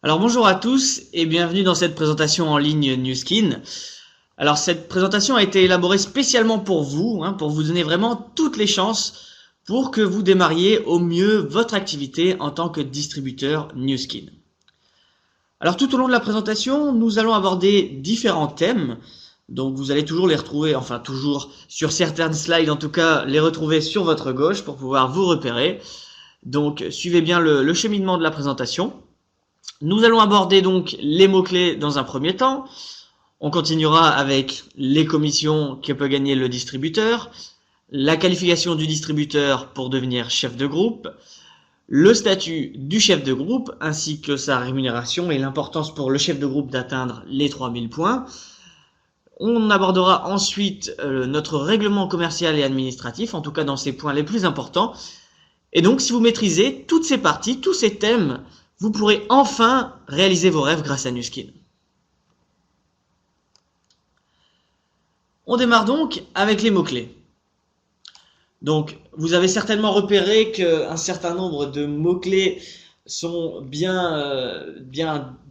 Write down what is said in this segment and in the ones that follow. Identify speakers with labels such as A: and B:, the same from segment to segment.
A: Alors bonjour à tous et bienvenue dans cette présentation en ligne New Skin. Alors cette présentation a été élaborée spécialement pour vous, pour vous donner vraiment toutes les chances pour que vous démarriez au mieux votre activité en tant que distributeur New Skin. Alors tout au long de la présentation, nous allons aborder différents thèmes. Donc vous allez toujours les retrouver, enfin toujours sur certaines slides en tout cas, les retrouver sur votre gauche pour pouvoir vous repérer. Donc suivez bien le cheminement de la présentation. Nous allons aborder donc les mots-clés dans un premier temps. On continuera avec les commissions que peut gagner le distributeur, la qualification du distributeur pour devenir chef de groupe, le statut du chef de groupe ainsi que sa rémunération et l'importance pour le chef de groupe d'atteindre les 3000 points. On abordera ensuite notre règlement commercial et administratif, en tout cas dans ces points les plus importants. Et donc si vous maîtrisez toutes ces parties, tous ces thèmes, vous pourrez enfin réaliser vos rêves grâce à New Skin. On démarre donc avec les mots-clés. Donc, vous avez certainement repéré qu'un certain nombre de mots-clés sont bien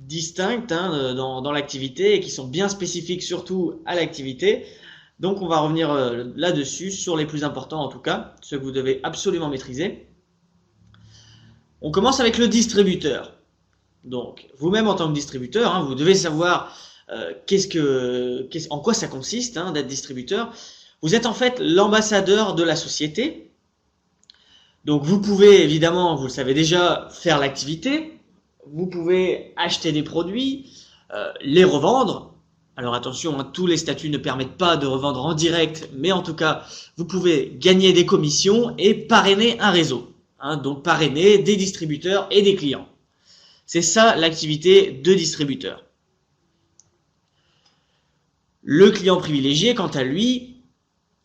A: distincts dans l'activité et qui sont bien spécifiques surtout à l'activité. Donc, on va revenir là-dessus, sur les plus importants en tout cas, ceux que vous devez absolument maîtriser. On commence avec le distributeur. Donc, vous-même en tant que distributeur, vous devez savoir en quoi ça consiste d'être distributeur. Vous êtes en fait l'ambassadeur de la société. Donc, vous pouvez évidemment, vous le savez déjà, faire l'activité. Vous pouvez acheter des produits, les revendre. Alors attention, tous les statuts ne permettent pas de revendre en direct, mais en tout cas, vous pouvez gagner des commissions et parrainer un réseau. Donc parrainer des distributeurs et des clients. C'est ça l'activité de distributeur. Le client privilégié, quant à lui,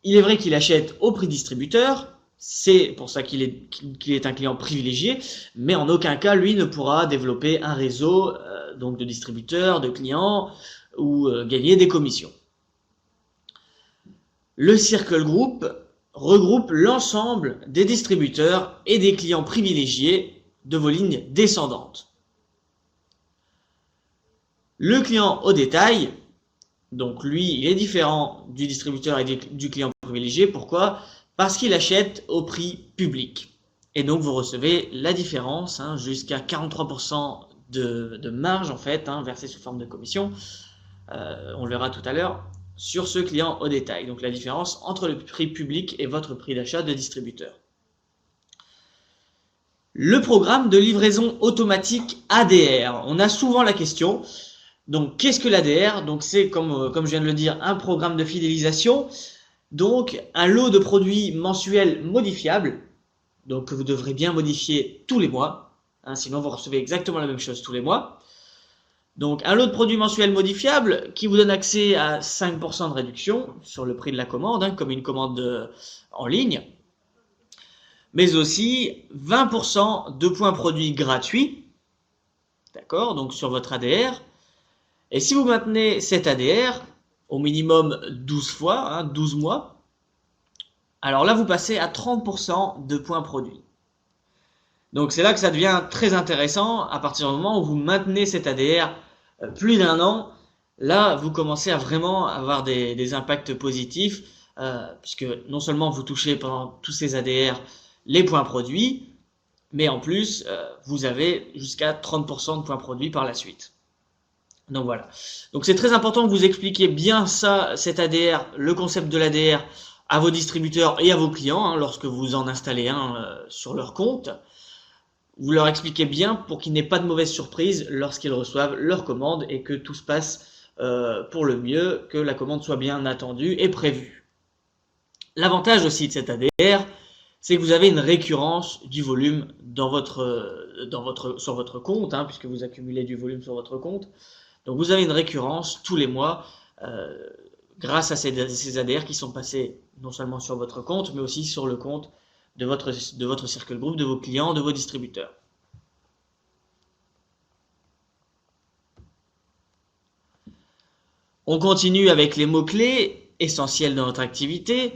A: il est vrai qu'il achète au prix distributeur, c'est pour ça qu'il est un client privilégié, mais en aucun cas, lui ne pourra développer un réseau donc de distributeurs, de clients ou gagner des commissions. Le Circle Group regroupe l'ensemble des distributeurs et des clients privilégiés de vos lignes descendantes. Le client au détail, donc lui, il est différent du distributeur et du client privilégié. Pourquoi? Parce qu'il achète au prix public. Et donc vous recevez la différence, jusqu'à 43% de marge en fait, versée sous forme de commission. On le verra tout à l'heure. Sur ce client au détail, donc la différence entre le prix public et votre prix d'achat de distributeur. Le programme de livraison automatique ADR. On a souvent la question, donc qu'est-ce que l'ADR? Donc c'est, comme je viens de le dire, un programme de fidélisation, donc un lot de produits mensuels modifiables, donc que vous devrez bien modifier tous les mois, sinon vous recevez exactement la même chose tous les mois. Donc un lot de produits mensuels modifiables qui vous donne accès à 5% de réduction sur le prix de la commande, comme une commande en ligne, mais aussi 20% de points produits gratuits, d'accord, donc sur votre ADR. Et si vous maintenez cet ADR au minimum 12 fois, 12 mois, alors là vous passez à 30% de points produits. Donc c'est là que ça devient très intéressant, à partir du moment où vous maintenez cet ADR plus d'un an, là vous commencez à vraiment avoir des impacts positifs, puisque non seulement vous touchez pendant tous ces ADR les points produits, mais en plus vous avez jusqu'à 30% de points produits par la suite. Donc voilà. Donc c'est très important que vous expliquiez bien ça, cet ADR, le concept de l'ADR à vos distributeurs et à vos clients, lorsque vous en installez un sur leur compte. Vous leur expliquez bien pour qu'il n'y ait pas de mauvaise surprise lorsqu'ils reçoivent leur commande et que tout se passe pour le mieux, que la commande soit bien attendue et prévue. L'avantage aussi de cet ADR, c'est que vous avez une récurrence du volume sur votre compte, puisque vous accumulez du volume sur votre compte. Donc vous avez une récurrence tous les mois grâce à ces ADR qui sont passés non seulement sur votre compte, mais aussi sur le compte de votre Circle Group, de vos clients, de vos distributeurs. On continue avec les mots-clés essentiels dans notre activité.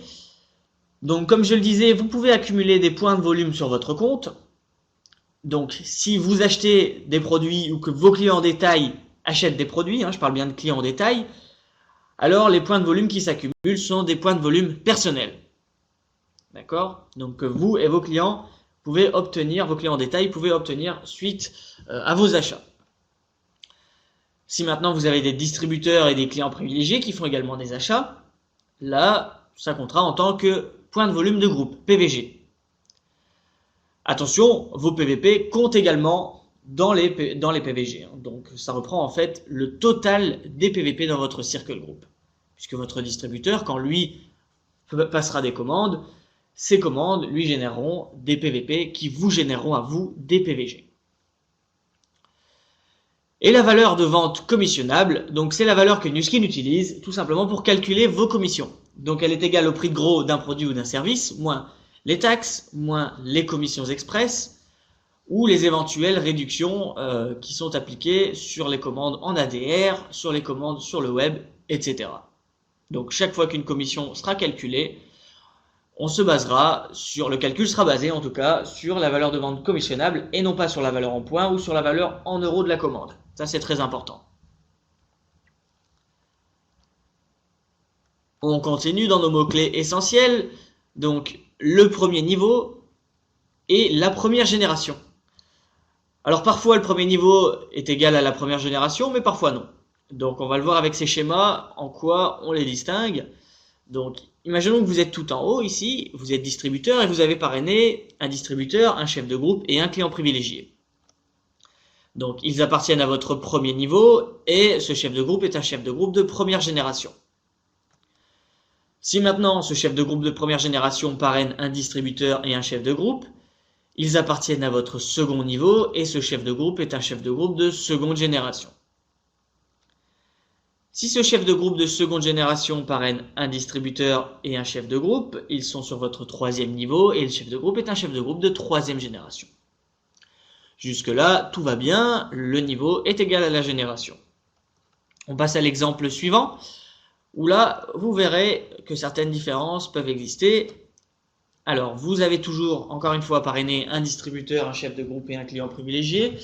A: Donc comme je le disais, vous pouvez accumuler des points de volume sur votre compte. Donc, si vous achetez des produits ou que vos clients en détail achètent des produits, je parle bien de clients en détail, alors les points de volume qui s'accumulent sont des points de volume personnels. D'accord? Donc, vous et vos clients pouvez obtenir, vos clients en détail pouvez obtenir suite à vos achats. Si maintenant vous avez des distributeurs et des clients privilégiés qui font également des achats, là, ça comptera en tant que point de volume de groupe, PVG. Attention, vos PVP comptent également dans les PVG. Donc, ça reprend en fait le total des PVP dans votre circle group. Puisque votre distributeur, quand lui passera des commandes, ces commandes lui généreront des PVP qui vous généreront à vous des PVG. Et la valeur de vente commissionnable, donc c'est la valeur que Nu Skin utilise tout simplement pour calculer vos commissions. Donc elle est égale au prix de gros d'un produit ou d'un service, moins les taxes, moins les commissions express, ou les éventuelles réductions qui sont appliquées sur les commandes en ADR, sur les commandes sur le web, etc. Donc chaque fois qu'une commission sera calculée, on se basera sur, le calcul sera basé en tout cas sur la valeur de vente commissionnable et non pas sur la valeur en points ou sur la valeur en euros de la commande. Ça c'est très important. On continue dans nos mots-clés essentiels. Donc le premier niveau et la première génération. Alors parfois le premier niveau est égal à la première génération, mais parfois non. Donc on va le voir avec ces schémas, en quoi on les distingue. Donc imaginons que vous êtes tout en haut ici, vous êtes distributeur et vous avez parrainé un distributeur, un chef de groupe et un client privilégié. Donc ils appartiennent à votre premier niveau et ce chef de groupe est un chef de groupe de première génération. Si maintenant ce chef de groupe de première génération parraine un distributeur et un chef de groupe, ils appartiennent à votre second niveau et ce chef de groupe est un chef de groupe de seconde génération. Si ce chef de groupe de seconde génération parraine un distributeur et un chef de groupe, ils sont sur votre troisième niveau et le chef de groupe est un chef de groupe de troisième génération. Jusque-là, tout va bien, le niveau est égal à la génération. On passe à l'exemple suivant, où là, vous verrez que certaines différences peuvent exister. Alors, vous avez toujours, encore une fois, parrainé un distributeur, un chef de groupe et un client privilégié.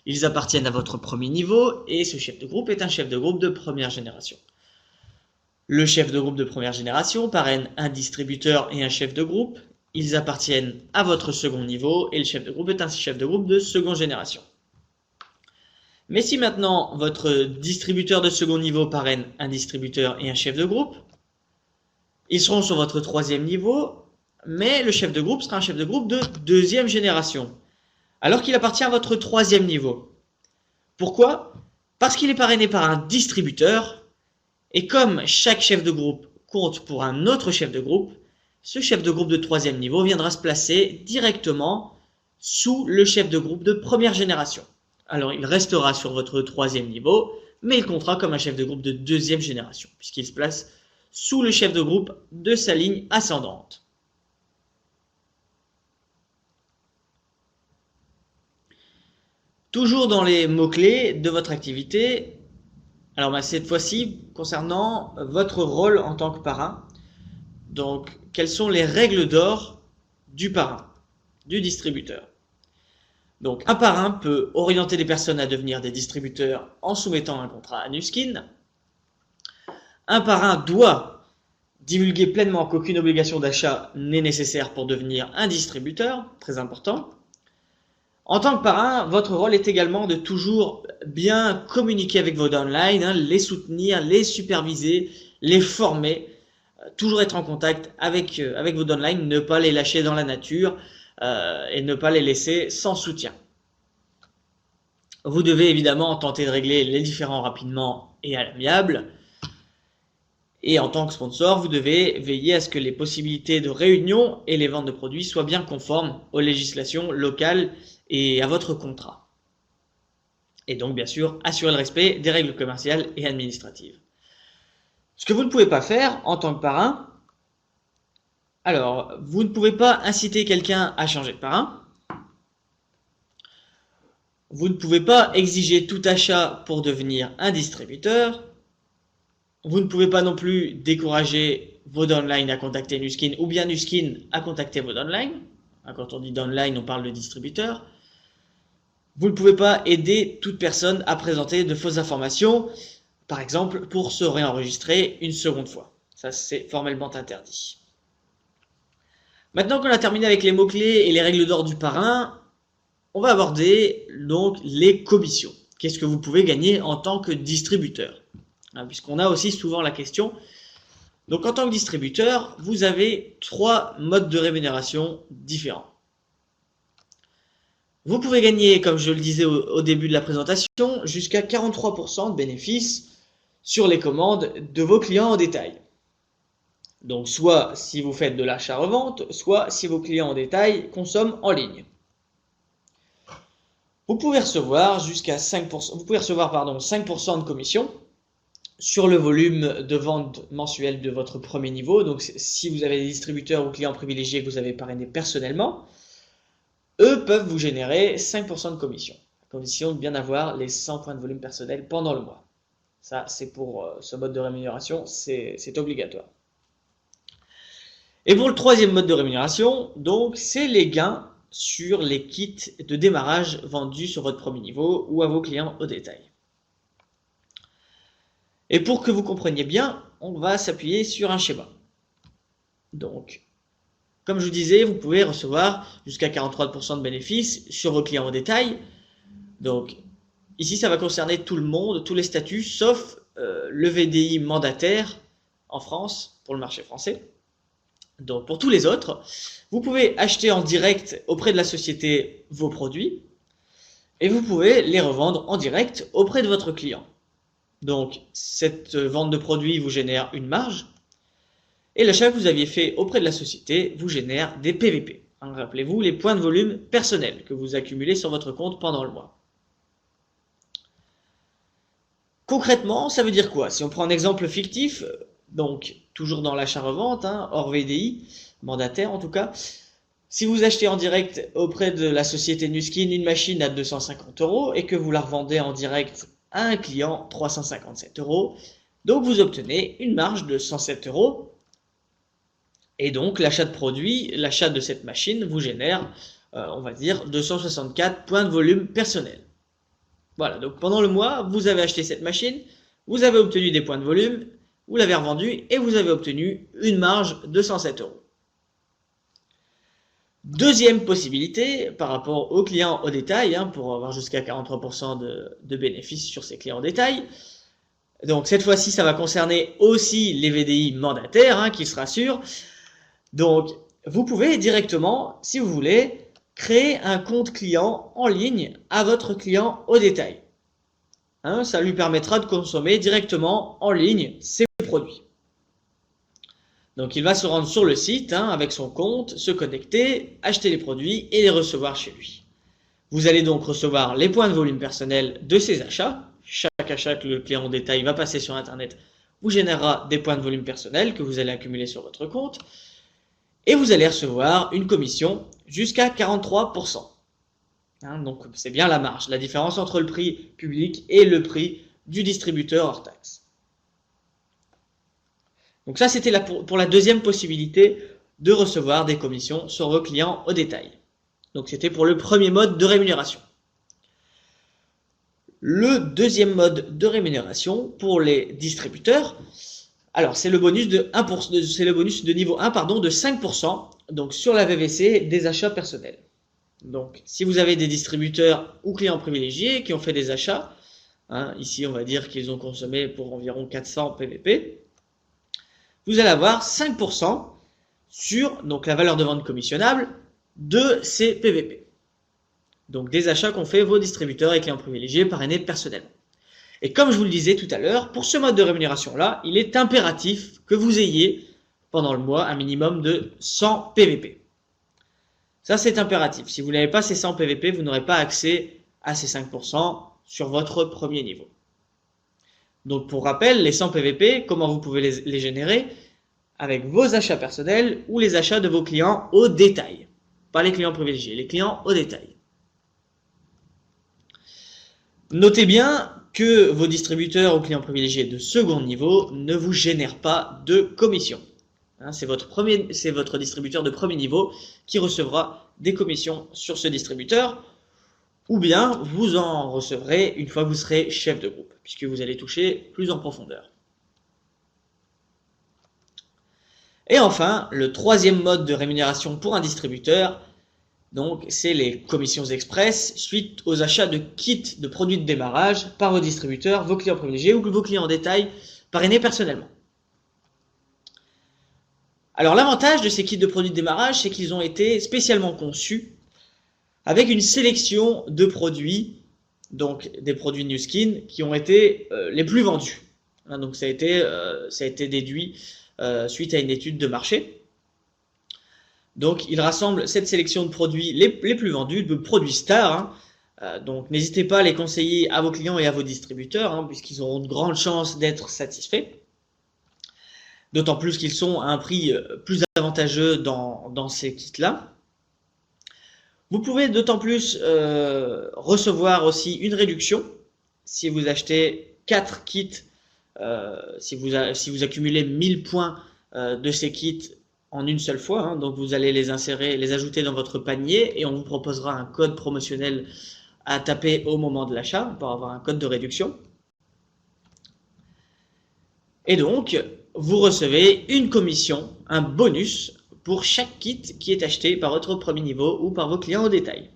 A: Ils appartiennent à votre premier niveau et ce chef de groupe est un chef de groupe de première génération. Le chef de groupe de première génération parraine un distributeur et un chef de groupe. Ils appartiennent à votre second niveau et le chef de groupe est un chef de groupe de seconde génération. Mais si maintenant votre distributeur de second niveau parraine un distributeur et un chef de groupe, ils seront sur votre troisième niveau, mais le chef de groupe sera un chef de groupe de deuxième génération, alors qu'il appartient à votre troisième niveau. Pourquoi? Parce qu'il est parrainé par un distributeur, et comme chaque chef de groupe compte pour un autre chef de groupe, ce chef de groupe de troisième niveau viendra se placer directement sous le chef de groupe de première génération. Alors il restera sur votre troisième niveau, mais il comptera comme un chef de groupe de deuxième génération, puisqu'il se place sous le chef de groupe de sa ligne ascendante. Toujours dans les mots-clés de votre activité, alors cette fois-ci concernant votre rôle en tant que parrain. Donc, quelles sont les règles d'or du parrain, du distributeur? Donc, un parrain peut orienter des personnes à devenir des distributeurs en soumettant un contrat à Nu Skin. Un parrain doit divulguer pleinement qu'aucune obligation d'achat n'est nécessaire pour devenir un distributeur, très important. En tant que parrain, votre rôle est également de toujours bien communiquer avec vos downlines, les soutenir, les superviser, les former, toujours être en contact avec vos downlines, ne pas les lâcher dans la nature et ne pas les laisser sans soutien. Vous devez évidemment tenter de régler les différends rapidement et à l'amiable. Et en tant que sponsor, vous devez veiller à ce que les possibilités de réunion et les ventes de produits soient bien conformes aux législations locales et à votre contrat. Et donc, bien sûr, assurer le respect des règles commerciales et administratives. Ce que vous ne pouvez pas faire en tant que parrain, alors, vous ne pouvez pas inciter quelqu'un à changer de parrain. Vous ne pouvez pas exiger tout achat pour devenir un distributeur. Vous ne pouvez pas non plus décourager vos downlines à contacter Nu Skin ou bien Nu Skin à contacter vos downlines. Quand on dit downline, on parle de distributeur. Vous ne pouvez pas aider toute personne à présenter de fausses informations, par exemple pour se réenregistrer une seconde fois. Ça, c'est formellement interdit. Maintenant qu'on a terminé avec les mots-clés et les règles d'or du parrain, on va aborder donc les commissions. Qu'est-ce que vous pouvez gagner en tant que distributeur? Puisqu'on a aussi souvent la question. Donc en tant que distributeur, vous avez 3 modes de rémunération différents. Vous pouvez gagner, comme je le disais au début de la présentation, jusqu'à 43% de bénéfices sur les commandes de vos clients en détail. Donc soit si vous faites de l'achat-revente, soit si vos clients en détail consomment en ligne. Vous pouvez recevoir jusqu'à 5%, vous pouvez recevoir 5% de commission sur le volume de vente mensuel de votre premier niveau. Donc si vous avez des distributeurs ou clients privilégiés que vous avez parrainés personnellement, eux peuvent vous générer 5% de commission, à condition de bien avoir les 100 points de volume personnel pendant le mois. Ça, c'est pour ce mode de rémunération, c'est obligatoire. Et pour le troisième mode de rémunération, donc, c'est les gains sur les kits de démarrage vendus sur votre premier niveau ou à vos clients au détail. Et pour que vous compreniez bien, on va s'appuyer sur un schéma. Donc, comme je vous disais, vous pouvez recevoir jusqu'à 43% de bénéfices sur vos clients au détail. Donc, ici, ça va concerner tout le monde, tous les statuts, sauf le VDI mandataire en France, pour le marché français. Donc, pour tous les autres, vous pouvez acheter en direct auprès de la société vos produits et vous pouvez les revendre en direct auprès de votre client. Donc, cette vente de produits vous génère une marge et l'achat que vous aviez fait auprès de la société vous génère des PVP. Rappelez-vous, les points de volume personnels que vous accumulez sur votre compte pendant le mois. Concrètement, ça veut dire quoi? Si on prend un exemple fictif, donc toujours dans l'achat-revente, hors VDI, mandataire en tout cas, si vous achetez en direct auprès de la société Nuskin une machine à 250 € et que vous la revendez en direct à un client 357 €, donc vous obtenez une marge de 107 €. Et donc l'achat de produit, l'achat de cette machine vous génère, on va dire, 264 points de volume personnel. Voilà, donc pendant le mois, vous avez acheté cette machine, vous avez obtenu des points de volume, vous l'avez revendue et vous avez obtenu une marge de 107 €. Deuxième possibilité, par rapport aux clients au détail, pour avoir jusqu'à 43% de bénéfices sur ces clients au détail. Donc cette fois-ci, ça va concerner aussi les VDI mandataires, qui se rassurent. Donc vous pouvez directement, si vous voulez, créer un compte client en ligne à votre client au détail. Ça lui permettra de consommer directement en ligne ses produits. Donc il va se rendre sur le site avec son compte, se connecter, acheter les produits et les recevoir chez lui. Vous allez donc recevoir les points de volume personnel de ses achats. Chaque achat que le client au détail va passer sur Internet vous générera des points de volume personnel que vous allez accumuler sur votre compte. Et vous allez recevoir une commission jusqu'à 43%. Donc c'est bien la marge, la différence entre le prix public et le prix du distributeur hors taxe. Donc ça, c'était pour la deuxième possibilité de recevoir des commissions sur vos clients au détail. Donc c'était pour le premier mode de rémunération. Le deuxième mode de rémunération pour les distributeurs, alors c'est le bonus de 1%, c'est le bonus de niveau 1 de 5%, donc sur la VVC des achats personnels. Donc si vous avez des distributeurs ou clients privilégiés qui ont fait des achats, ici on va dire qu'ils ont consommé pour environ 400 PVP, vous allez avoir 5% sur donc la valeur de vente commissionnable de ces PVP. Donc des achats qu'ont fait vos distributeurs et clients privilégiés parrainés personnellement. Et comme je vous le disais tout à l'heure, pour ce mode de rémunération-là, il est impératif que vous ayez pendant le mois un minimum de 100 PVP. Ça, c'est impératif. Si vous n'avez pas ces 100 PVP, vous n'aurez pas accès à ces 5% sur votre premier niveau. Donc, pour rappel, les 100 PVP, comment vous pouvez les générer? Avec vos achats personnels ou les achats de vos clients au détail. Pas les clients privilégiés, les clients au détail. Notez bien que vos distributeurs ou clients privilégiés de second niveau ne vous génèrent pas de commission. C'est votre distributeur de premier niveau qui recevra des commissions sur ce distributeur. ou bien vous en recevrez une fois que vous serez chef de groupe, puisque vous allez toucher plus en profondeur. Et enfin, le troisième mode de rémunération pour un distributeur, donc c'est les commissions express suite aux achats de kits de produits de démarrage par vos distributeurs, vos clients privilégiés ou vos clients en détail parrainés personnellement. Alors l'avantage de ces kits de produits de démarrage, c'est qu'ils ont été spécialement conçus avec une sélection de produits, donc des produits Nu Skin, qui ont été les plus vendus. Donc ça a été déduit suite à une étude de marché. Donc il rassemble cette sélection de produits les plus vendus, de produits stars. Donc n'hésitez pas à les conseiller à vos clients et à vos distributeurs, puisqu'ils auront de grandes chances d'être satisfaits. D'autant plus qu'ils sont à un prix plus avantageux dans ces kits-là. Vous pouvez d'autant plus recevoir aussi une réduction si vous achetez 4 kits, si vous accumulez 1000 points de ces kits en une seule fois. Donc vous allez les insérer, les ajouter dans votre panier et on vous proposera un code promotionnel à taper au moment de l'achat pour avoir un code de réduction. Et donc, vous recevez une commission, un bonus pour chaque kit qui est acheté par votre premier niveau ou par vos clients au détail.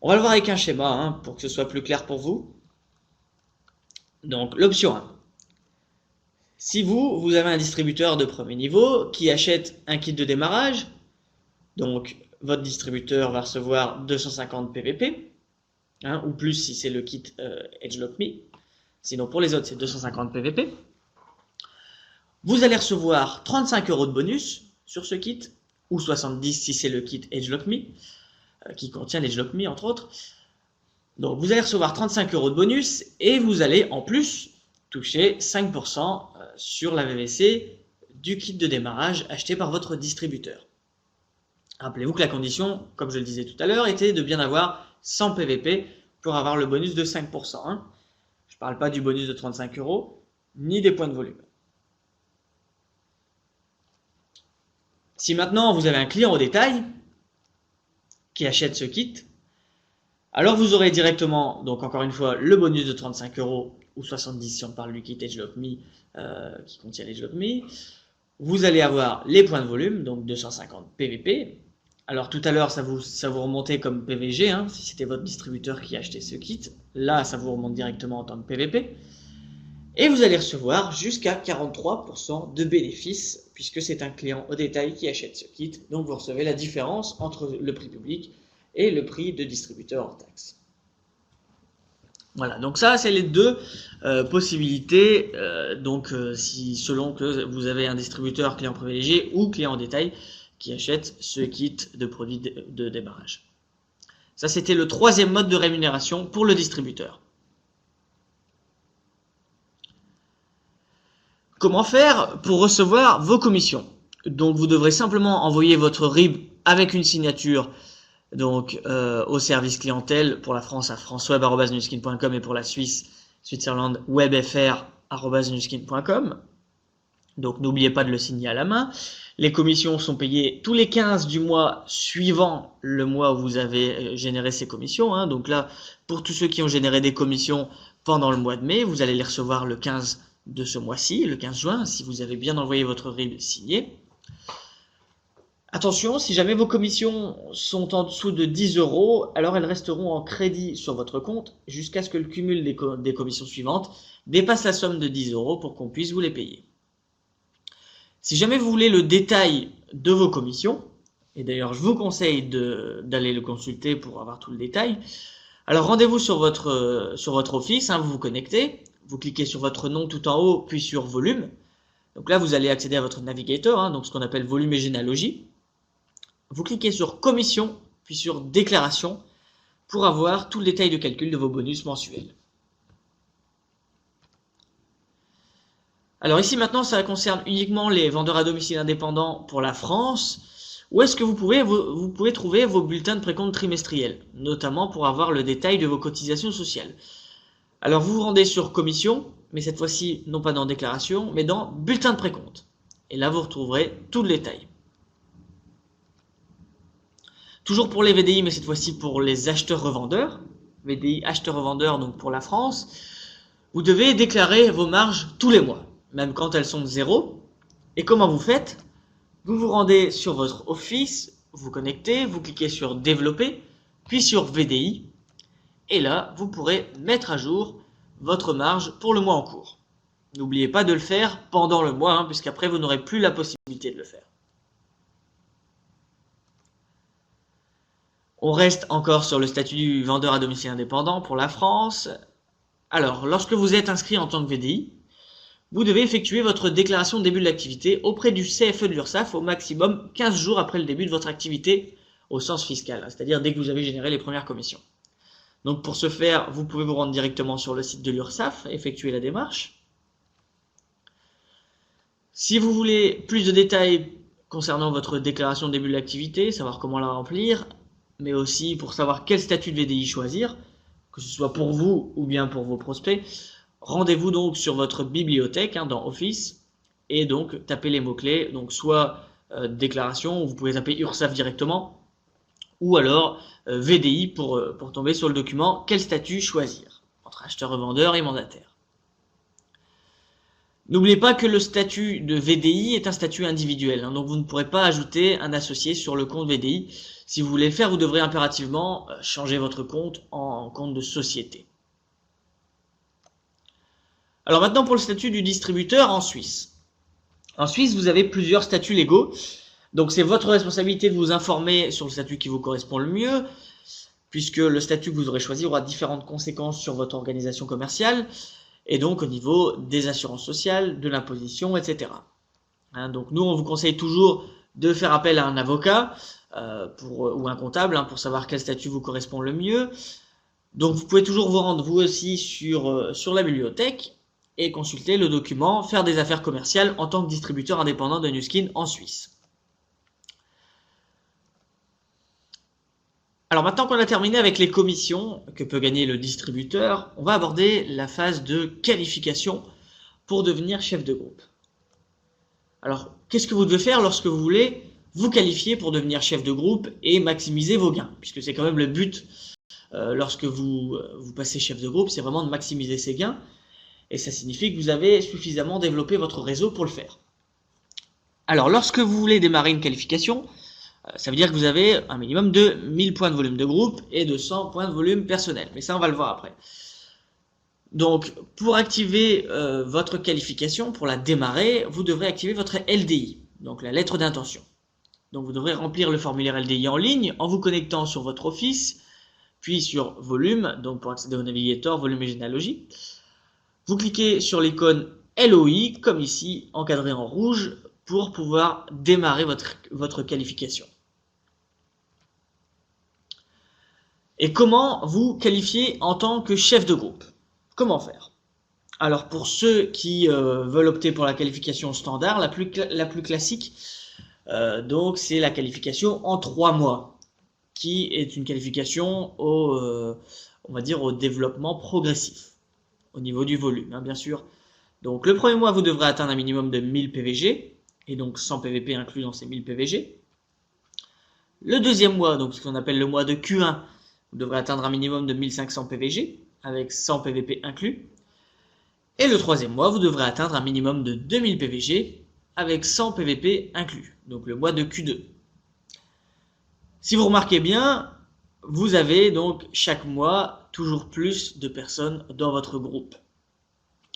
A: On va le voir avec un schéma pour que ce soit plus clair pour vous. Donc, l'option 1. Si vous avez un distributeur de premier niveau qui achète un kit de démarrage, donc votre distributeur va recevoir 250 PVP, ou plus si c'est le kit EdgeLock Me. Sinon, pour les autres, c'est 250 PVP. Vous allez recevoir 35 € de bonus sur ce kit, ou 70 si c'est le kit EdgeLock Me, qui contient l'EdgeLock Me entre autres. Donc, vous allez recevoir 35 € de bonus et vous allez en plus toucher 5% sur la VVC du kit de démarrage acheté par votre distributeur. Rappelez-vous que la condition, comme je le disais tout à l'heure, était de bien avoir 100 PVP pour avoir le bonus de 5%. Je ne parle pas du bonus de 35 €, ni des points de volume. Si maintenant vous avez un client au détail qui achète ce kit, alors vous aurez directement, donc encore une fois, le bonus de 35 € ou 70 si on parle du kit EdgeLock Me qui contient l'EdgeLock Me. Vous allez avoir les points de volume, donc 250 PVP. Alors tout à l'heure, ça vous remontait comme PVG, si c'était votre distributeur qui achetait ce kit. Là, ça vous remonte directement en tant que PVP. Et vous allez recevoir jusqu'à 43% de bénéfices, puisque c'est un client au détail qui achète ce kit. Donc vous recevez la différence entre le prix public et le prix de distributeur hors taxe. Voilà, donc ça, c'est les deux possibilités. Selon que vous avez un distributeur client privilégié ou client en détail qui achète ce kit de produits de démarrage. Ça, c'était le troisième mode de rémunération pour le distributeur. Comment faire pour recevoir vos commissions? Donc, vous devrez simplement envoyer votre RIB avec une signature au service clientèle pour la France à franceweb@nuskin.com et pour la Suisse, Switzerland, webfr@nuskin.com. Donc, n'oubliez pas de le signer à la main. Les commissions sont payées tous les 15 du mois suivant le mois où vous avez généré ces commissions. Donc là, pour tous ceux qui ont généré des commissions pendant le mois de mai, vous allez les recevoir le 15 de ce mois-ci, le 15 juin, si vous avez bien envoyé votre RIB signé. Attention, si jamais vos commissions sont en dessous de 10 €, alors elles resteront en crédit sur votre compte jusqu'à ce que le cumul des commissions suivantes dépasse la somme de 10 € pour qu'on puisse vous les payer. Si jamais vous voulez le détail de vos commissions, et d'ailleurs je vous conseille d'aller le consulter pour avoir tout le détail, alors rendez-vous sur votre office, vous vous connectez, vous cliquez sur votre nom tout en haut, puis sur volume. Donc là, vous allez accéder à votre navigateur, donc ce qu'on appelle volume et généalogie. Vous cliquez sur commission, puis sur déclaration, pour avoir tout le détail de calcul de vos bonus mensuels. Alors ici maintenant, ça concerne uniquement les vendeurs à domicile indépendants pour la France. Où est-ce que vous pouvez trouver vos bulletins de précompte trimestriels, notamment pour avoir le détail de vos cotisations sociales. Alors vous vous rendez sur commission, mais cette fois-ci non pas dans déclaration, mais dans bulletin de précompte. Et là vous retrouverez tout le détail. Toujours pour les VDI, mais cette fois-ci pour les acheteurs-revendeurs. VDI acheteurs-revendeurs, donc pour la France. Vous devez déclarer vos marges tous les mois, même quand elles sont de zéro. Et comment vous faites? Vous vous rendez sur votre Office, vous connectez, vous cliquez sur Développer, puis sur VDI. Et là, vous pourrez mettre à jour votre marge pour le mois en cours. N'oubliez pas de le faire pendant le mois, puisqu'après vous n'aurez plus la possibilité de le faire. On reste encore sur le statut du vendeur à domicile indépendant pour la France. Alors, lorsque vous êtes inscrit en tant que VDI, vous devez effectuer votre déclaration de début de l'activité auprès du CFE de l'URSSAF au maximum 15 jours après le début de votre activité au sens fiscal, c'est-à-dire dès que vous avez généré les premières commissions. Donc pour ce faire, vous pouvez vous rendre directement sur le site de l'URSSAF, effectuer la démarche. Si vous voulez plus de détails concernant votre déclaration de début de l'activité, savoir comment la remplir, mais aussi pour savoir quel statut de VDI choisir, que ce soit pour vous ou bien pour vos prospects, rendez-vous donc sur votre bibliothèque dans Office et donc tapez les mots-clés, donc soit déclaration, vous pouvez taper URSSAF directement, ou alors VDI pour tomber sur le document quel statut choisir entre acheteur-revendeur et mandataire. N'oubliez pas que le statut de VDI est un statut individuel, donc vous ne pourrez pas ajouter un associé sur le compte VDI. Si vous voulez le faire, vous devrez impérativement changer votre compte en compte de société. Alors maintenant pour le statut du distributeur en Suisse. En Suisse, vous avez plusieurs statuts légaux, donc c'est votre responsabilité de vous informer sur le statut qui vous correspond le mieux, puisque le statut que vous aurez choisi aura différentes conséquences sur votre organisation commerciale, et donc au niveau des assurances sociales, de l'imposition, etc. Donc nous, on vous conseille toujours de faire appel à un avocat ou un comptable pour savoir quel statut vous correspond le mieux. Donc vous pouvez toujours vous rendre vous aussi sur la bibliothèque et consulter le document « Faire des affaires commerciales en tant que distributeur indépendant de Nu Skin en Suisse ». Alors maintenant qu'on a terminé avec les commissions que peut gagner le distributeur, on va aborder la phase de qualification pour devenir chef de groupe. Alors, qu'est-ce que vous devez faire lorsque vous voulez vous qualifier pour devenir chef de groupe et maximiser vos gains? Puisque c'est quand même le but lorsque vous passez chef de groupe, c'est vraiment de maximiser ses gains. Et ça signifie que vous avez suffisamment développé votre réseau pour le faire. Alors, lorsque vous voulez démarrer une qualification, ça veut dire que vous avez un minimum de 1000 points de volume de groupe et de 100 points de volume personnel. Mais ça, on va le voir après. Donc, pour activer votre qualification, pour la démarrer, vous devrez activer votre LDI, donc la lettre d'intention. Donc, vous devrez remplir le formulaire LDI en ligne en vous connectant sur votre Office, puis sur Volume, donc pour accéder au navigateur, Volume et Généalogie. Vous cliquez sur l'icône LOI, comme ici, encadré en rouge, pour pouvoir démarrer votre qualification. Et comment vous qualifier en tant que chef de groupe? Comment faire? Alors pour ceux qui veulent opter pour la qualification standard, la plus classique, donc c'est la qualification en 3 mois, qui est une qualification on va dire au développement progressif, au niveau du volume, bien sûr. Donc le premier mois, vous devrez atteindre un minimum de 1000 PVG, et donc 100 PVP inclus dans ces 1000 PVG. Le deuxième mois, donc ce qu'on appelle le mois de Q1, vous devrez atteindre un minimum de 1500 PVG, avec 100 PVP inclus. Et le troisième mois, vous devrez atteindre un minimum de 2000 PVG, avec 100 PVP inclus, donc le mois de Q2. Si vous remarquez bien, vous avez donc chaque mois toujours plus de personnes dans votre groupe.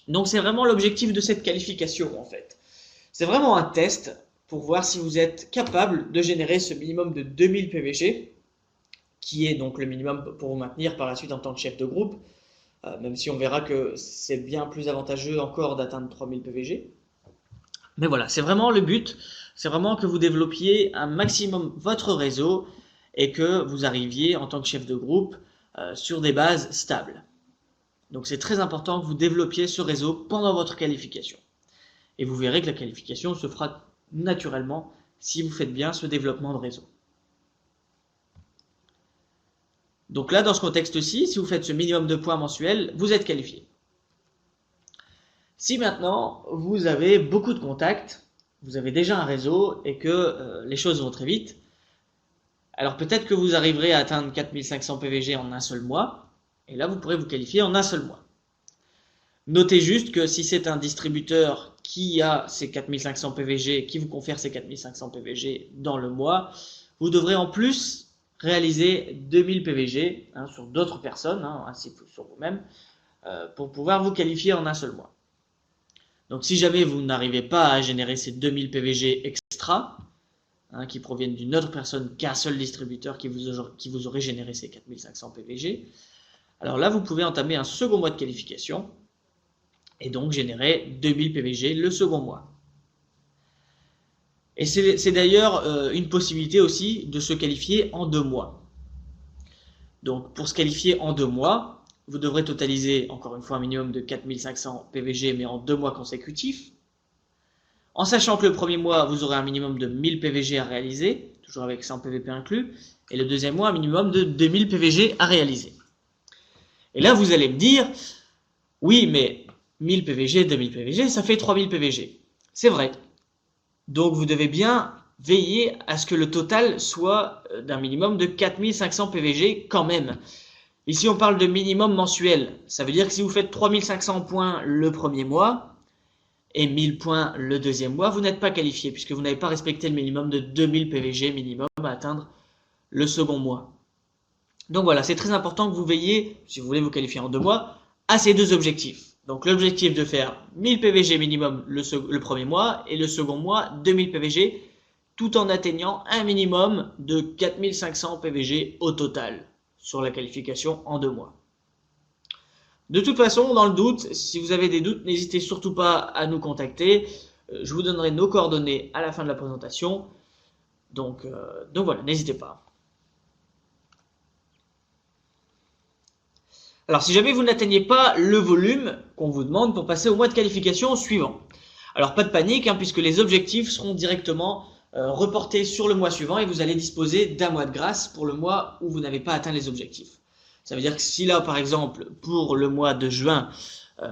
A: Donc c'est vraiment l'objectif de cette qualification en fait. C'est vraiment un test pour voir si vous êtes capable de générer ce minimum de 2000 PVG, qui est donc le minimum pour vous maintenir par la suite en tant que chef de groupe, même si on verra que c'est bien plus avantageux encore d'atteindre 3000 PVG. Mais voilà, c'est vraiment le but, c'est vraiment que vous développiez un maximum votre réseau et que vous arriviez en tant que chef de groupe sur des bases stables. Donc c'est très important que vous développiez ce réseau pendant votre qualification. Et vous verrez que la qualification se fera naturellement si vous faites bien ce développement de réseau. Donc là, dans ce contexte-ci, si vous faites ce minimum de points mensuels, vous êtes qualifié. Si maintenant, vous avez beaucoup de contacts, vous avez déjà un réseau et que les choses vont très vite, Alors peut-être que vous arriverez à atteindre 4500 PVG en un seul mois, et là vous pourrez vous qualifier en un seul mois. Notez juste que si c'est un distributeur qui a ces 4500 PVG, qui vous confère ces 4500 PVG dans le mois, vous devrez en plus réaliser 2000 PVG sur d'autres personnes, ainsi que sur vous-même, pour pouvoir vous qualifier en un seul mois. Donc si jamais vous n'arrivez pas à générer ces 2000 PVG extra, qui proviennent d'une autre personne qu'un seul distributeur qui vous aurait généré ces 4500 PVG, alors là vous pouvez entamer un second mois de qualification et donc générer 2000 PVG le second mois. Et c'est d'ailleurs une possibilité aussi de se qualifier en 2 mois. Donc pour se qualifier en 2 mois, vous devrez totaliser encore une fois un minimum de 4500 PVG mais en 2 mois consécutifs. En sachant que le premier mois, vous aurez un minimum de 1000 PVG à réaliser, toujours avec 100 PVP inclus, et le deuxième mois, un minimum de 2000 PVG à réaliser. Et là, vous allez me dire, oui, mais 1000 PVG, 2000 PVG, ça fait 3000 PVG. C'est vrai. Donc, vous devez bien veiller à ce que le total soit d'un minimum de 4500 PVG quand même. Ici, on parle de minimum mensuel. Ça veut dire que si vous faites 3500 points le premier mois, et 1000 points le deuxième mois, vous n'êtes pas qualifié puisque vous n'avez pas respecté le minimum de 2000 PVG minimum à atteindre le second mois. Donc voilà, c'est très important que vous veilliez, si vous voulez vous qualifier en 2 mois, à ces 2 objectifs. Donc l'objectif de faire 1000 PVG minimum le premier mois et le second mois 2000 PVG tout en atteignant un minimum de 4500 PVG au total sur la qualification en 2 mois. De toute façon, dans le doute, si vous avez des doutes, n'hésitez surtout pas à nous contacter. Je vous donnerai nos coordonnées à la fin de la présentation. Donc voilà, n'hésitez pas. Alors, si jamais vous n'atteignez pas le volume qu'on vous demande pour passer au mois de qualification suivant. Alors, pas de panique, puisque les objectifs seront directement reportés sur le mois suivant et vous allez disposer d'un mois de grâce pour le mois où vous n'avez pas atteint les objectifs. Ça veut dire que si là, par exemple, pour le mois de juin,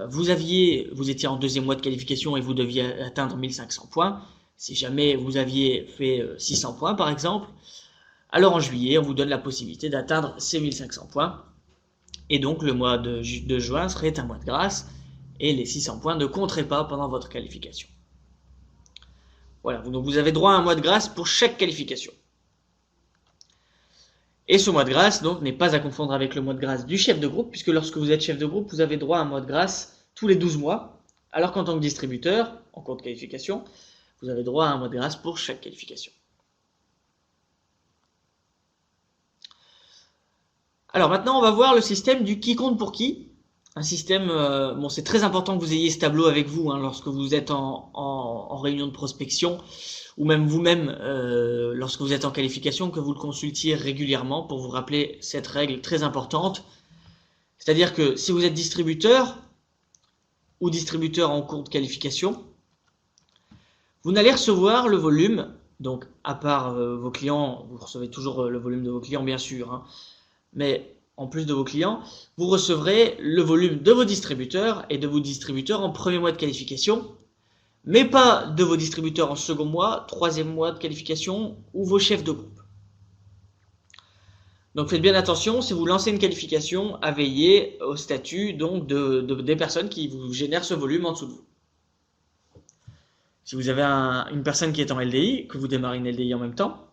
A: vous étiez en deuxième mois de qualification et vous deviez atteindre 1500 points, si jamais vous aviez fait 600 points par exemple, alors en juillet, on vous donne la possibilité d'atteindre ces 1500 points. Et donc le mois de juin serait un mois de grâce et les 600 points ne compteraient pas pendant votre qualification. Voilà, donc vous avez droit à un mois de grâce pour chaque qualification. Et ce mois de grâce, donc, n'est pas à confondre avec le mois de grâce du chef de groupe, puisque lorsque vous êtes chef de groupe, vous avez droit à un mois de grâce tous les 12 mois, alors qu'en tant que distributeur, en cours de qualification, vous avez droit à un mois de grâce pour chaque qualification. Alors maintenant, on va voir le système du qui compte pour qui. Un système, bon, c'est très important que vous ayez ce tableau avec vous lorsque vous êtes en réunion de prospection, ou même vous-même, lorsque vous êtes en qualification, que vous le consultiez régulièrement pour vous rappeler cette règle très importante. C'est-à-dire que si vous êtes distributeur ou distributeur en cours de qualification, vous n'allez recevoir le volume, donc à part vos clients, vous recevez toujours le volume de vos clients bien sûr, mais en plus de vos clients, vous recevrez le volume de vos distributeurs et de vos distributeurs en premier mois de qualification, mais pas de vos distributeurs en second mois, troisième mois de qualification ou vos chefs de groupe. Donc faites bien attention, si vous lancez une qualification, à veiller au statut donc des personnes qui vous génèrent ce volume en dessous de vous. Si vous avez une personne qui est en LDI, que vous démarrez une LDI en même temps,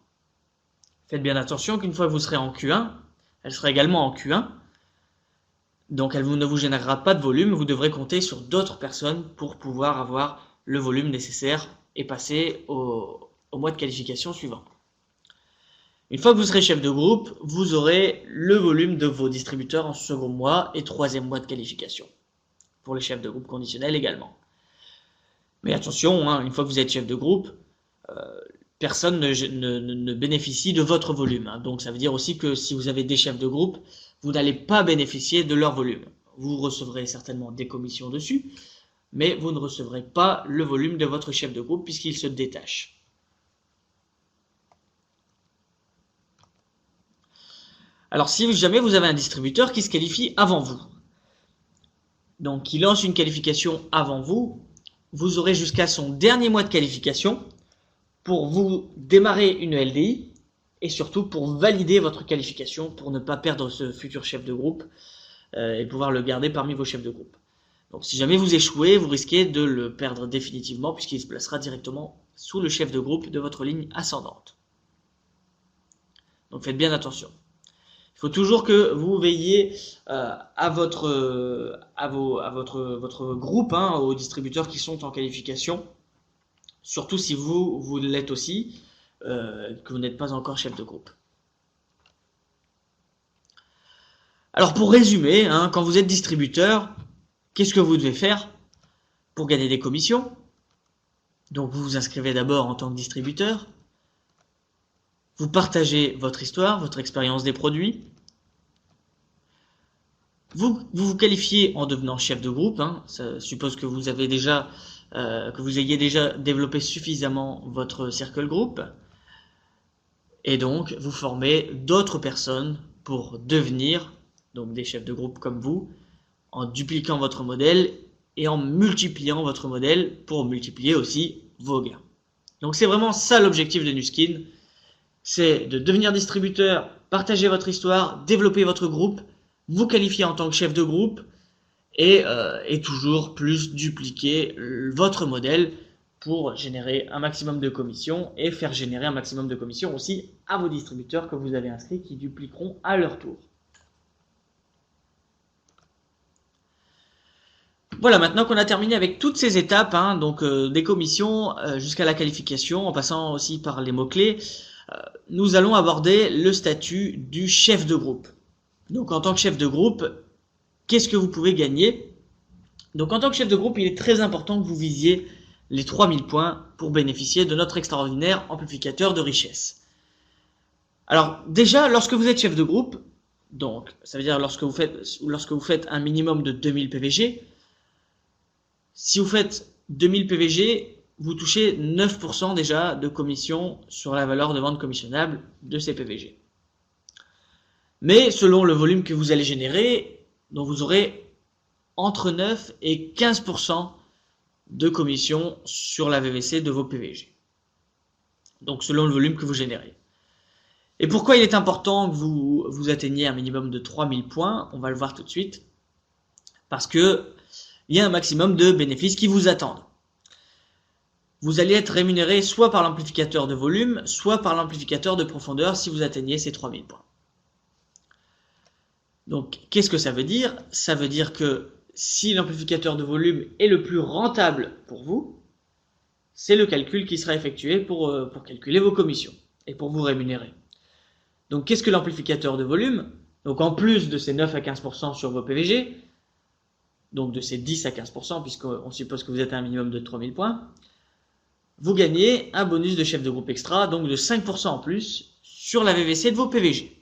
A: faites bien attention qu'une fois que vous serez en Q1, elle sera également en Q1, donc elle ne vous générera pas de volume, vous devrez compter sur d'autres personnes pour pouvoir avoir le volume nécessaire et passer au mois de qualification suivant. Une fois que vous serez chef de groupe, vous aurez le volume de vos distributeurs en second mois et troisième mois de qualification, pour les chefs de groupe conditionnels également. Mais attention, une fois que vous êtes chef de groupe, personne ne bénéficie de votre volume. Donc ça veut dire aussi que si vous avez des chefs de groupe, vous n'allez pas bénéficier de leur volume. Vous recevrez certainement des commissions dessus, mais vous ne recevrez pas le volume de votre chef de groupe puisqu'il se détache. Alors si jamais vous avez un distributeur qui se qualifie avant vous, donc qui lance une qualification avant vous, vous aurez jusqu'à son dernier mois de qualification pour vous démarrer une LDI et surtout pour valider votre qualification, pour ne pas perdre ce futur chef de groupe et pouvoir le garder parmi vos chefs de groupe. Donc si jamais vous échouez, vous risquez de le perdre définitivement puisqu'il se placera directement sous le chef de groupe de votre ligne ascendante. Donc faites bien attention. Il faut toujours que vous veilliez à votre groupe, aux distributeurs qui sont en qualification, surtout si vous l'êtes aussi, que vous n'êtes pas encore chef de groupe. Alors pour résumer, quand vous êtes distributeur, qu'est-ce que vous devez faire pour gagner des commissions? Donc vous vous inscrivez d'abord en tant que distributeur, vous partagez votre histoire, votre expérience des produits, vous qualifiez en devenant chef de groupe, ça suppose que vous ayez déjà développé suffisamment votre circle group, et donc vous formez d'autres personnes pour devenir donc des chefs de groupe comme vous, en dupliquant votre modèle et en multipliant votre modèle pour multiplier aussi vos gains. Donc c'est vraiment ça l'objectif de Nuskin, c'est de devenir distributeur, partager votre histoire, développer votre groupe, vous qualifier en tant que chef de groupe et toujours plus dupliquer votre modèle pour générer un maximum de commissions et faire générer un maximum de commissions aussi à vos distributeurs que vous avez inscrits qui dupliqueront à leur tour. Voilà, maintenant qu'on a terminé avec toutes ces étapes, donc des commissions jusqu'à la qualification, en passant aussi par les mots-clés, nous allons aborder le statut du chef de groupe. Donc en tant que chef de groupe, qu'est-ce que vous pouvez gagner? Donc en tant que chef de groupe, il est très important que vous visiez les 3000 points pour bénéficier de notre extraordinaire amplificateur de richesse. Alors déjà, lorsque vous êtes chef de groupe, donc ça veut dire lorsque vous faites un minimum de 2000 PVG, si vous faites 2000 PVG, vous touchez 9% déjà de commission sur la valeur de vente commissionnable de ces PVG. Mais selon le volume que vous allez générer, donc vous aurez entre 9 et 15% de commission sur la VVC de vos PVG. Donc selon le volume que vous générez. Et pourquoi il est important que vous atteigniez un minimum de 3000 points? On va le voir tout de suite. Parce que il y a un maximum de bénéfices qui vous attendent. Vous allez être rémunéré soit par l'amplificateur de volume, soit par l'amplificateur de profondeur si vous atteignez ces 3000 points. Donc, qu'est-ce que ça veut dire? Ça veut dire que si l'amplificateur de volume est le plus rentable pour vous, c'est le calcul qui sera effectué pour calculer vos commissions et pour vous rémunérer. Donc, qu'est-ce que l'amplificateur de volume? Donc, en plus de ces 9 à 15% sur vos PVG, donc de ces 10 à 15%, puisqu'on suppose que vous êtes à un minimum de 3000 points, vous gagnez un bonus de chef de groupe extra, donc de 5% en plus sur la VVC de vos PVG.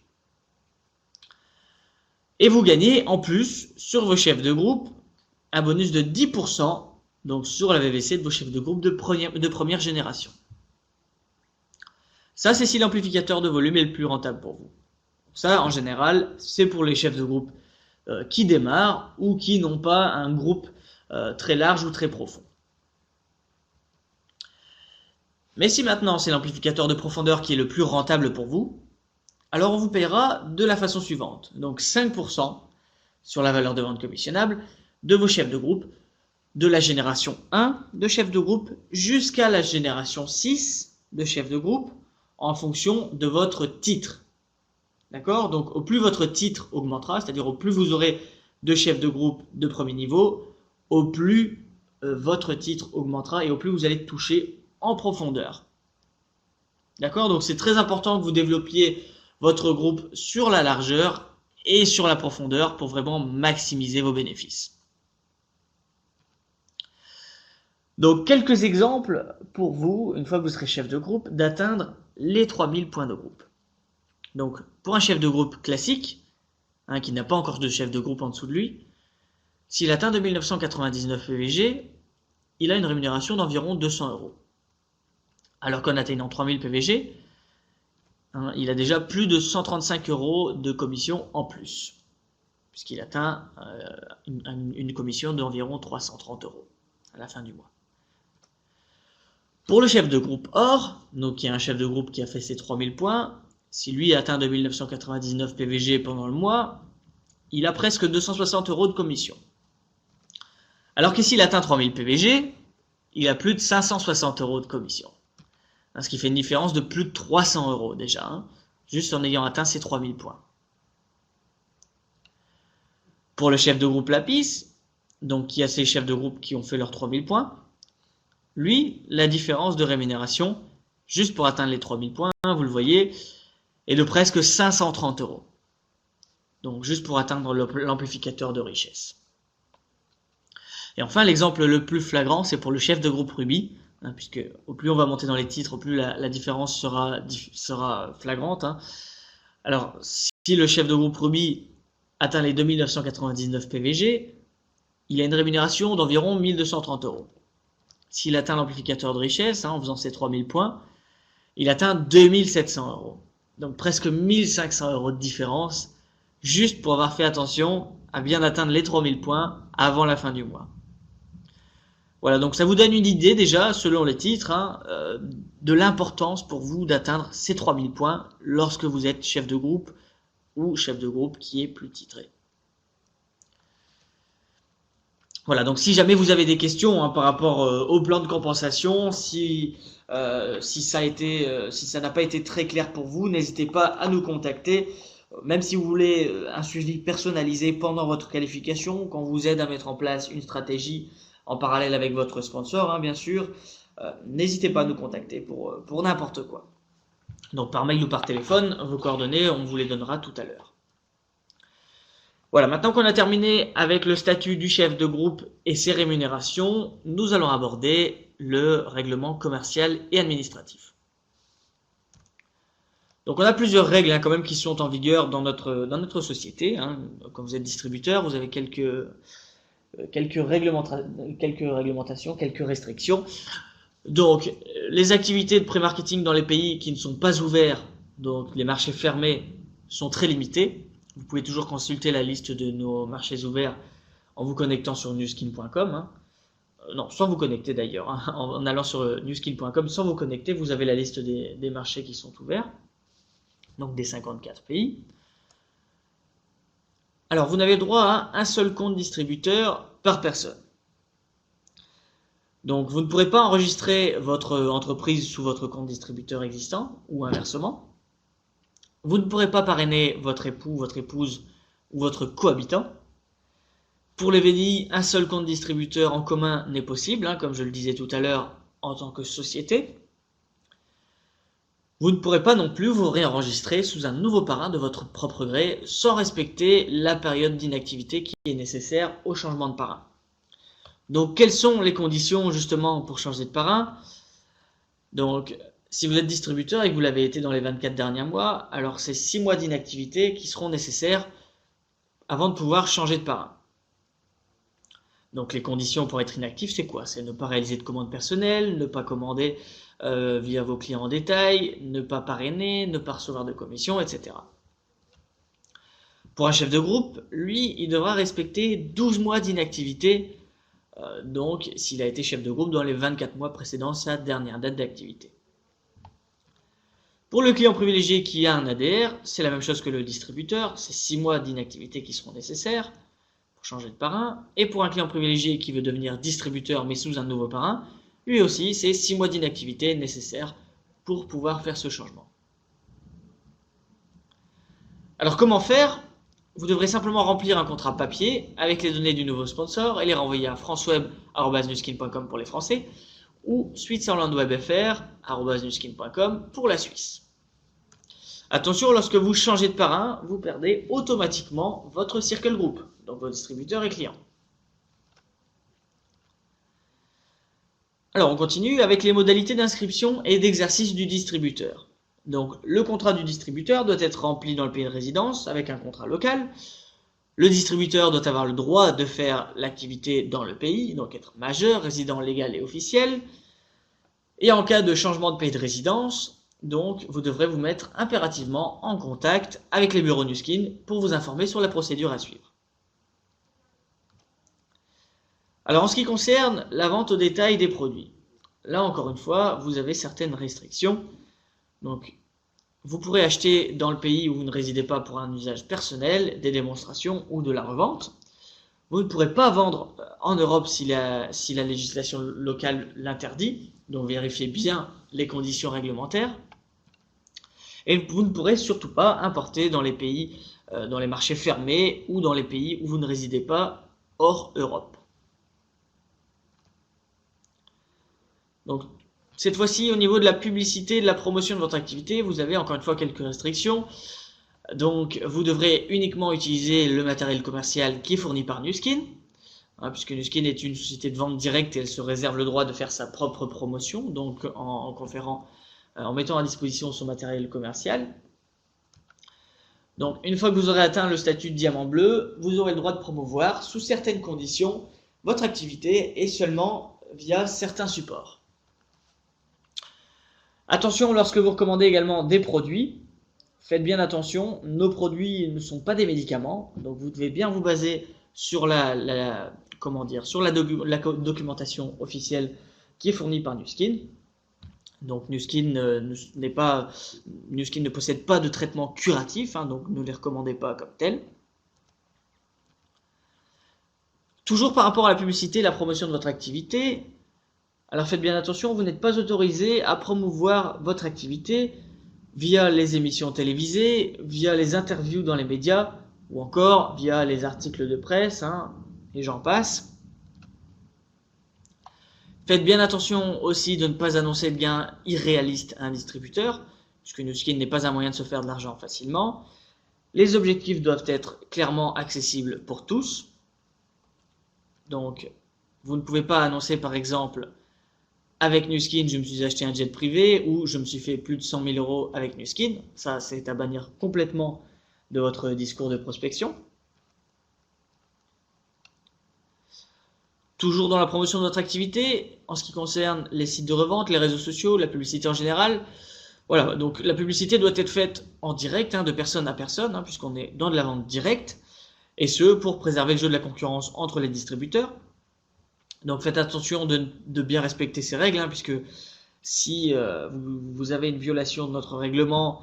A: Et vous gagnez en plus sur vos chefs de groupe un bonus de 10%, donc sur la VVC de vos chefs de groupe de première génération. Ça, c'est si l'amplificateur de volume est le plus rentable pour vous. Ça, en général, c'est pour les chefs de groupe qui démarrent ou qui n'ont pas un groupe très large ou très profond. Mais si maintenant c'est l'amplificateur de profondeur qui est le plus rentable pour vous, alors on vous paiera de la façon suivante. Donc 5% sur la valeur de vente commissionnable de vos chefs de groupe, de la génération 1 de chefs de groupe jusqu'à la génération 6 de chefs de groupe en fonction de votre titre. D'accord? Donc au plus votre titre augmentera, c'est-à-dire au plus vous aurez de chefs de groupe de premier niveau, au plus votre titre augmentera et au plus vous allez toucher en profondeur. D'accord? Donc c'est très important que vous développiez votre groupe sur la largeur et sur la profondeur pour vraiment maximiser vos bénéfices. Donc quelques exemples pour vous, une fois que vous serez chef de groupe, d'atteindre les 3000 points de groupe. Donc pour un chef de groupe classique, qui n'a pas encore de chef de groupe en dessous de lui, s'il atteint 2999 PVG, il a une rémunération d'environ 200 €. Alors qu'en atteignant 3000 PVG, il a déjà plus de 135 € de commission en plus, puisqu'il atteint une commission d'environ 330 € à la fin du mois. Pour le chef de groupe or, donc qui est un chef de groupe qui a fait ses 3000 points, si lui atteint 2999 PVG pendant le mois, il a presque 260 € de commission. Alors que s'il atteint 3000 PVG, il a plus de 560 € de commission. Ce qui fait une différence de plus de 300 € déjà, hein, juste en ayant atteint ces 3000 points. Pour le chef de groupe Lapis, donc il y a ces chefs de groupe qui ont fait leurs 3000 points, lui, la différence de rémunération, juste pour atteindre les 3000 points, vous le voyez, est de presque 530 €. Donc juste pour atteindre l'amplificateur de richesse. Et enfin, l'exemple le plus flagrant, c'est pour le chef de groupe Ruby, hein, puisque au plus on va monter dans les titres, au plus la différence sera flagrante. Hein. Alors, si le chef de groupe Ruby atteint les 2999 PVG, il a une rémunération d'environ 1230 €. S'il atteint l'amplificateur de richesse, hein, en faisant ses 3000 points, il atteint 2700 €. Donc presque 1500 € de différence, juste pour avoir fait attention à bien atteindre les 3000 points avant la fin du mois. Voilà, donc ça vous donne une idée déjà, selon les titres, hein, de l'importance pour vous d'atteindre ces 3000 points lorsque vous êtes chef de groupe ou chef de groupe qui est plus titré. Voilà, donc si jamais vous avez des questions, hein, par rapport au plan de compensation, si ça n'a pas été très clair pour vous, n'hésitez pas à nous contacter. Même si vous voulez un suivi personnalisé pendant votre qualification, qu'on vous aide à mettre en place une stratégie en parallèle avec votre sponsor, hein, bien sûr, n'hésitez pas à nous contacter pour n'importe quoi. Donc par mail ou par téléphone, vos coordonnées, on vous les donnera tout à l'heure. Voilà, maintenant qu'on a terminé avec le statut du chef de groupe et ses rémunérations, nous allons aborder le règlement commercial et administratif. Donc on a plusieurs règles, hein, quand même, qui sont en vigueur dans notre société. Hein. Quand vous êtes distributeur, vous avez quelques réglementations, quelques restrictions. Donc les activités de pré-marketing dans les pays qui ne sont pas ouverts, donc les marchés fermés, sont très limitées. Vous pouvez toujours consulter la liste de nos marchés ouverts en vous connectant sur newskin.com. Hein. Non, sans vous connecter d'ailleurs. Hein. En allant sur newskin.com, sans vous connecter, vous avez la liste des marchés qui sont ouverts. Donc des 54 pays. Alors, vous n'avez droit à un seul compte distributeur par personne. Donc, vous ne pourrez pas enregistrer votre entreprise sous votre compte distributeur existant, ou inversement. Vous ne pourrez pas parrainer votre époux, votre épouse ou votre cohabitant. Pour les VDI, un seul compte distributeur en commun n'est possible, hein, comme je le disais tout à l'heure, en tant que société. Vous ne pourrez pas non plus vous réenregistrer sous un nouveau parrain de votre propre gré sans respecter la période d'inactivité qui est nécessaire au changement de parrain. Donc, quelles sont les conditions justement pour changer de parrain? Donc, si vous êtes distributeur et que vous l'avez été dans les 24 derniers mois, alors c'est 6 mois d'inactivité qui seront nécessaires avant de pouvoir changer de parrain. Donc, les conditions pour être inactif, c'est quoi? C'est ne pas réaliser de commandes personnelles, ne pas commander via vos clients en détail, ne pas parrainer, ne pas recevoir de commission, etc. Pour un chef de groupe, lui, il devra respecter 12 mois d'inactivité, donc s'il a été chef de groupe dans les 24 mois précédant sa dernière date d'activité. Pour le client privilégié qui a un ADR, c'est la même chose que le distributeur, c'est 6 mois d'inactivité qui seront nécessaires pour changer de parrain. Et pour un client privilégié qui veut devenir distributeur mais sous un nouveau parrain, lui aussi c'est 6 mois d'inactivité nécessaires pour pouvoir faire ce changement. Alors comment faire? Vous devrez simplement remplir un contrat papier avec les données du nouveau sponsor et les renvoyer à franceweb@newskin.com pour les Français ou switzerlandwebfr@newskin.com pour la Suisse. Attention, lorsque vous changez de parrain, vous perdez automatiquement votre circle group, donc vos distributeurs et clients. Alors on continue avec les modalités d'inscription et d'exercice du distributeur. Donc le contrat du distributeur doit être rempli dans le pays de résidence avec un contrat local. Le distributeur doit avoir le droit de faire l'activité dans le pays, donc être majeur, résident légal et officiel. Et en cas de changement de pays de résidence, donc vous devrez vous mettre impérativement en contact avec les bureaux Newskin pour vous informer sur la procédure à suivre. Alors en ce qui concerne la vente au détail des produits, là encore une fois, vous avez certaines restrictions. Donc vous pourrez acheter dans le pays où vous ne résidez pas pour un usage personnel, des démonstrations ou de la revente. Vous ne pourrez pas vendre en Europe si la législation locale l'interdit, donc vérifiez bien les conditions réglementaires. Et vous ne pourrez surtout pas importer dans les pays, dans les marchés fermés ou dans les pays où vous ne résidez pas hors Europe. Donc, cette fois-ci, au niveau de la publicité et de la promotion de votre activité, vous avez encore une fois quelques restrictions. Donc, vous devrez uniquement utiliser le matériel commercial qui est fourni par Nu Skin, puisque Nu Skin est une société de vente directe et elle se réserve le droit de faire sa propre promotion, donc en mettant à disposition son matériel commercial. Donc, une fois que vous aurez atteint le statut de diamant bleu, vous aurez le droit de promouvoir, sous certaines conditions, votre activité et seulement via certains supports. Attention lorsque vous recommandez également des produits, faites bien attention, nos produits ne sont pas des médicaments, donc vous devez bien vous baser sur la documentation officielle qui est fournie par Nu Skin. Donc Nu Skin ne possède pas de traitement curatif, donc ne les recommandez pas comme tel. Toujours par rapport à la publicité et la promotion de votre activité, alors faites bien attention, vous n'êtes pas autorisé à promouvoir votre activité via les émissions télévisées, via les interviews dans les médias, ou encore via les articles de presse, et j'en passe. Faites bien attention aussi de ne pas annoncer de gains irréalistes à un distributeur, puisque Nu Skin n'est pas un moyen de se faire de l'argent facilement. Les objectifs doivent être clairement accessibles pour tous. Donc, vous ne pouvez pas annoncer par exemple avec Nu Skin, je me suis acheté un jet privé ou je me suis fait plus de 100 000 € avec Nu Skin. Ça, c'est à bannir complètement de votre discours de prospection. Toujours dans la promotion de votre activité, en ce qui concerne les sites de revente, les réseaux sociaux, la publicité en général, voilà, donc la publicité doit être faite en direct, de personne à personne, puisqu'on est dans de la vente directe, et ce, pour préserver le jeu de la concurrence entre les distributeurs. Donc faites attention de bien respecter ces règles, puisque si vous avez une violation de notre règlement,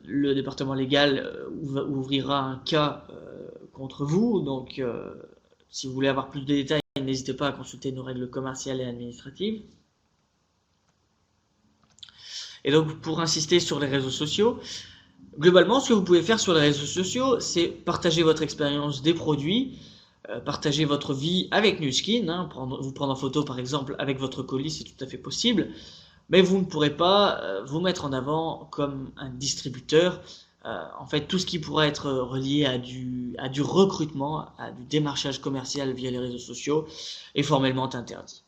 A: le département légal ouvrira un cas contre vous. Donc si vous voulez avoir plus de détails, n'hésitez pas à consulter nos règles commerciales et administratives. Et donc pour insister sur les réseaux sociaux, globalement ce que vous pouvez faire sur les réseaux sociaux, c'est partager votre expérience des produits, partager votre vie avec Nu Skin, vous prendre en photo par exemple avec votre colis, c'est tout à fait possible, mais vous ne pourrez pas vous mettre en avant comme un distributeur. En fait, tout ce qui pourrait être relié à du recrutement, à du démarchage commercial via les réseaux sociaux est formellement interdit.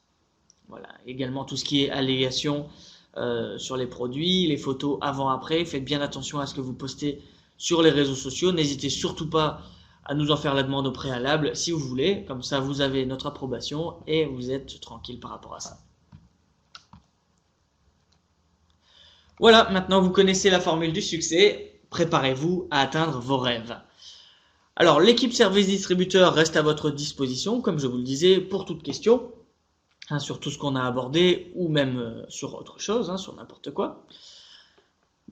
A: Voilà. Également tout ce qui est allégation sur les produits, les photos avant-après, faites bien attention à ce que vous postez sur les réseaux sociaux, n'hésitez surtout pas à nous en faire la demande au préalable si vous voulez, comme ça vous avez notre approbation et vous êtes tranquille par rapport à ça. Voilà, maintenant vous connaissez la formule du succès, préparez-vous à atteindre vos rêves. Alors l'équipe service distributeur reste à votre disposition, comme je vous le disais, pour toute question, sur tout ce qu'on a abordé ou même sur autre chose, sur n'importe quoi.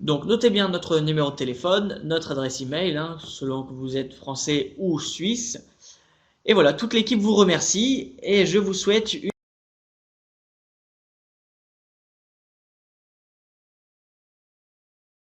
A: Donc notez bien notre numéro de téléphone, notre adresse email, selon que vous êtes français ou suisse. Et voilà, toute l'équipe vous remercie et je vous souhaite une